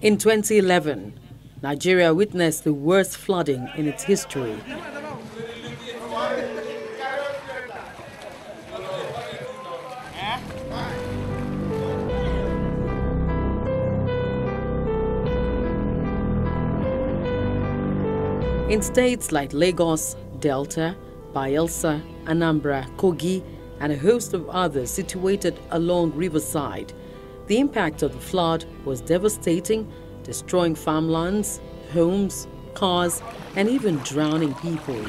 In 2011, Nigeria witnessed the worst flooding in its history. In states like Lagos, Delta, Bayelsa, Anambra, Kogi, and a host of others situated along riverside, the impact of the flood was devastating, destroying farmlands, homes, cars, and even drowning people.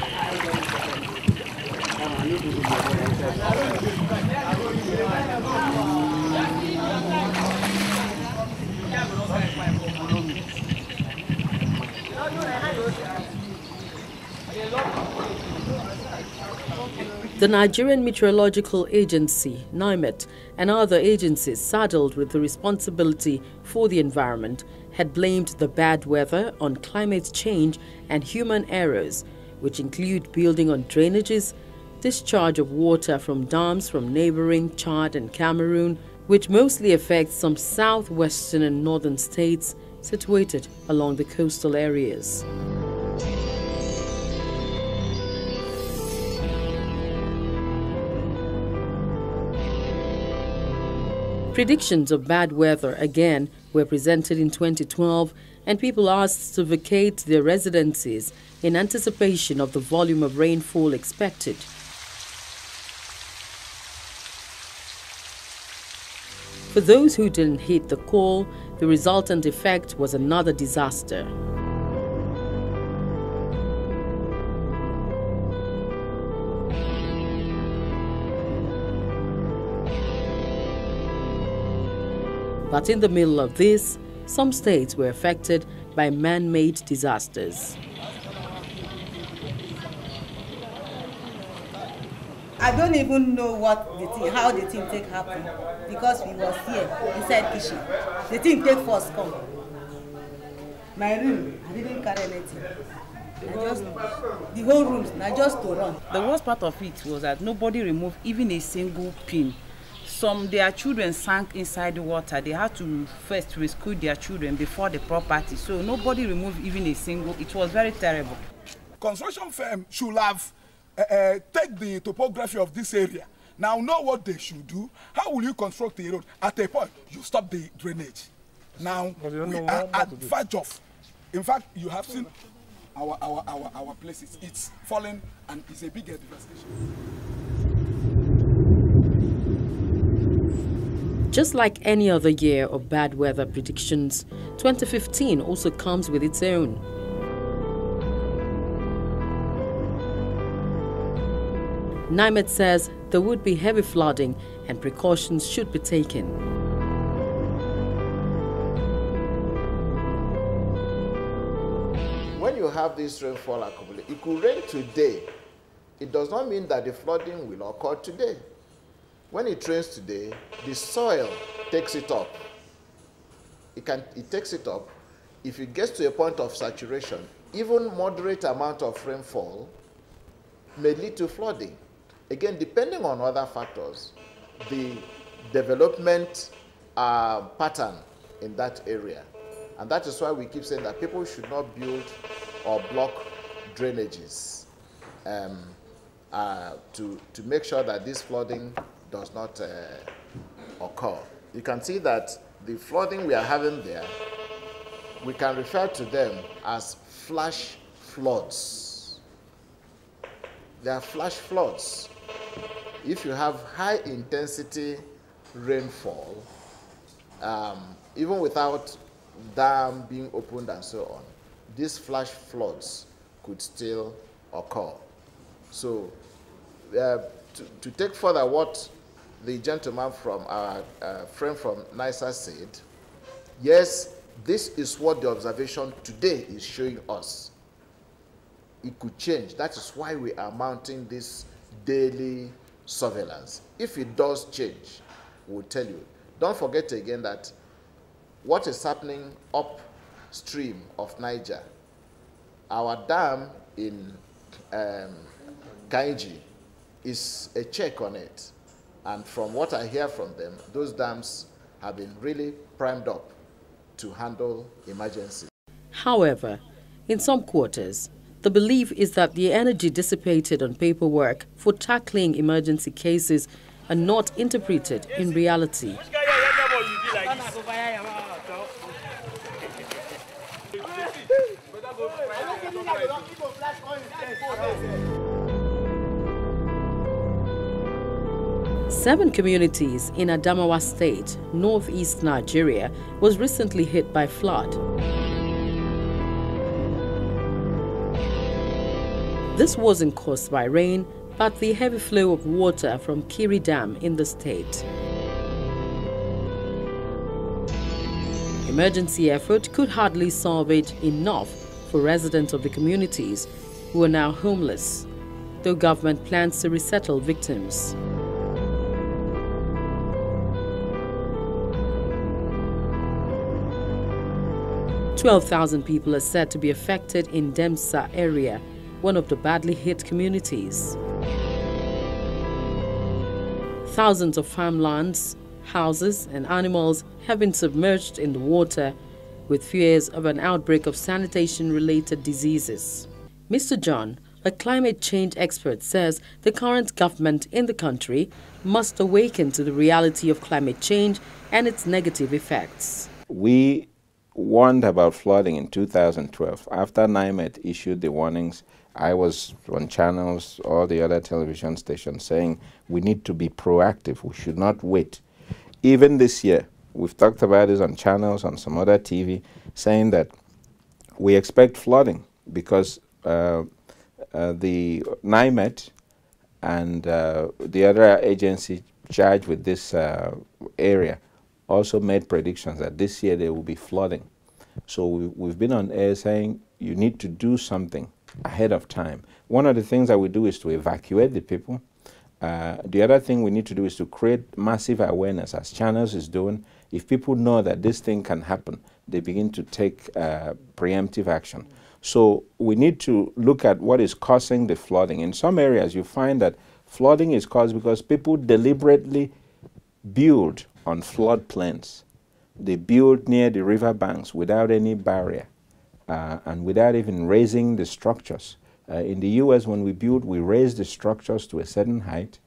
The Nigerian Meteorological Agency, NIMET, and other agencies saddled with the responsibility for the environment had blamed the bad weather on climate change and human errors, which include building on drainages, discharge of water from dams from neighboring Chad and Cameroon, which mostly affects some southwestern and northern states situated along the coastal areas. Predictions of bad weather again were presented in 2012, and people asked to vacate their residences in anticipation of the volume of rainfall expected. For those who didn't heed the call, the resultant effect was another disaster. But in the middle of this, some states were affected by man-made disasters. I don't even know how the thing take happen, because we was here inside kitchen. The thing take first come. My room, I didn't carry anything. The whole room, I just to run. The worst part of it was that nobody removed even a single pin. Their children sank inside the water. They had to first rescue their children before the property. So nobody removed even a single. It was very terrible. Construction firm should have take the topography of this area. Now know what they should do. How will you construct the road? At a point, you stop the drainage. Now we are at verge of. In fact, you have seen our places. It's fallen and it's a big devastation. Just like any other year of bad weather predictions, 2015 also comes with its own. NIMET says there would be heavy flooding and precautions should be taken. When you have this rainfall accumulate, it could rain today. It does not mean that the flooding will occur today. When it rains today, the soil takes it up. It takes it up. If it gets to a point of saturation, even moderate amount of rainfall may lead to flooding. Again, depending on other factors, the development pattern in that area. And that is why we keep saying that people should not build or block drainages to make sure that this flooding does not occur. You can see that the flooding we are having there, we can refer to them as flash floods. They are flash floods. If you have high intensity rainfall, even without dam being opened and so on, these flash floods could still occur. So to take further what the gentleman from our friend from NISA said, yes, this is what the observation today is showing us. It could change. That is why we are mounting this daily surveillance. If it does change, we'll tell you. Don't forget again that what is happening upstream of Niger, our dam in Kainji is a check on it. And from what I hear from them, those dams have been really primed up to handle emergencies. However, in some quarters, the belief is that the energy dissipated on paperwork for tackling emergency cases are not interpreted in reality. 7 communities in Adamawa State, northeast Nigeria, was recently hit by flood. This wasn't caused by rain, but the heavy flow of water from Kiri Dam in the state. Emergency effort could hardly salvage enough for residents of the communities who are now homeless, though government plans to resettle victims. 12,000 people are said to be affected in Demsa area, one of the badly hit communities. Thousands of farmlands, houses and animals have been submerged in the water, with fears of an outbreak of sanitation-related diseases. Mr. John, a climate change expert, says the current government in the country must awaken to the reality of climate change and its negative effects. We warned about flooding in 2012. After NIMET issued the warnings, I was on channels, all the other television stations, saying we need to be proactive. We should not wait. Even this year, we've talked about this on channels, on some other TV, saying that we expect flooding because the NIMET and the other agency charged with this area also made predictions that this year there will be flooding. So we've been on air saying you need to do something ahead of time. One of the things that we do is to evacuate the people. The other thing we need to do is to create massive awareness, as Channels is doing. If people know that this thing can happen, they begin to take preemptive action. So we need to look at what is causing the flooding. In some areas, you find that flooding is caused because people deliberately build on floodplains. They build near the riverbanks without any barrier and without even raising the structures. In the US, when we build, we raise the structures to a certain height.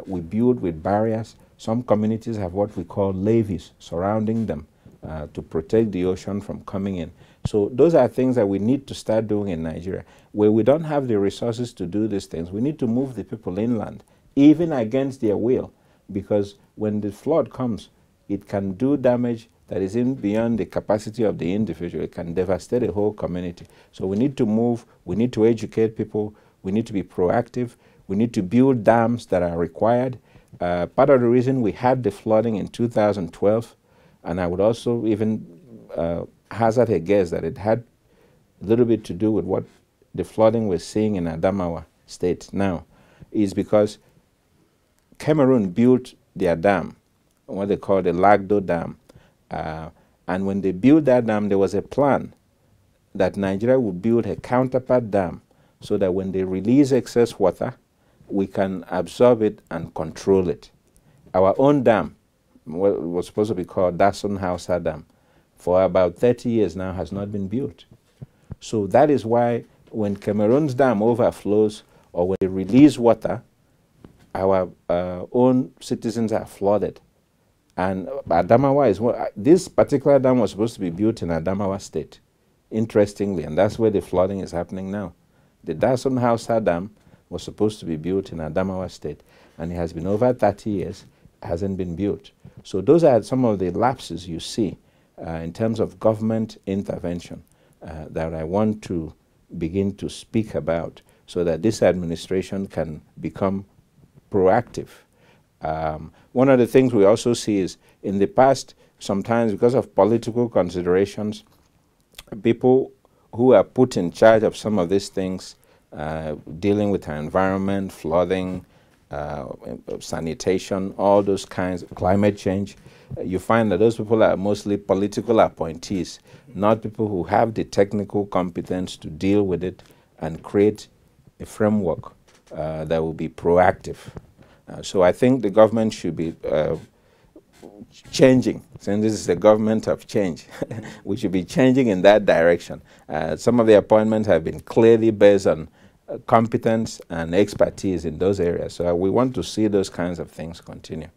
We build with barriers. Some communities have what we call levees surrounding them to protect the ocean from coming in. So those are things that we need to start doing in Nigeria. Where we don't have the resources to do these things, we need to move the people inland, even against their will, because when the flood comes, it can do damage that is beyond the capacity of the individual. It can devastate a whole community. So we need to move, we need to educate people, we need to be proactive, we need to build dams that are required. Part of the reason we had the flooding in 2012, and I would also even hazard a guess that it had a little bit to do with what the flooding we're seeing in Adamawa State now, is because Cameroon built their dam, what they call the Lagdo Dam. And when they built that dam, there was a plan that Nigeria would build a counterpart dam so that when they release excess water, we can absorb it and control it. Our own dam, what was supposed to be called Dason Hausa Dam, for about 30 years now has not been built. So that is why when Cameroon's dam overflows or when they release water, our own citizens are flooded. And Adamawa is this particular dam was supposed to be built in Adamawa State, interestingly, and that's where the flooding is happening now. The Dason Hausa Dam was supposed to be built in Adamawa State, and it has been over 30 years, hasn't been built. So those are some of the lapses you see in terms of government intervention that I want to begin to speak about so that this administration can become proactive. One of the things we also see is in the past, sometimes because of political considerations, people who are put in charge of some of these things, dealing with our environment, flooding, sanitation, all those kinds of climate change, you find that those people are mostly political appointees, not people who have the technical competence to deal with it and create a framework that will be proactive. So I think the government should be changing, since this is the government of change. We should be changing in that direction. Some of the appointments have been clearly based on competence and expertise in those areas. So we want to see those kinds of things continue.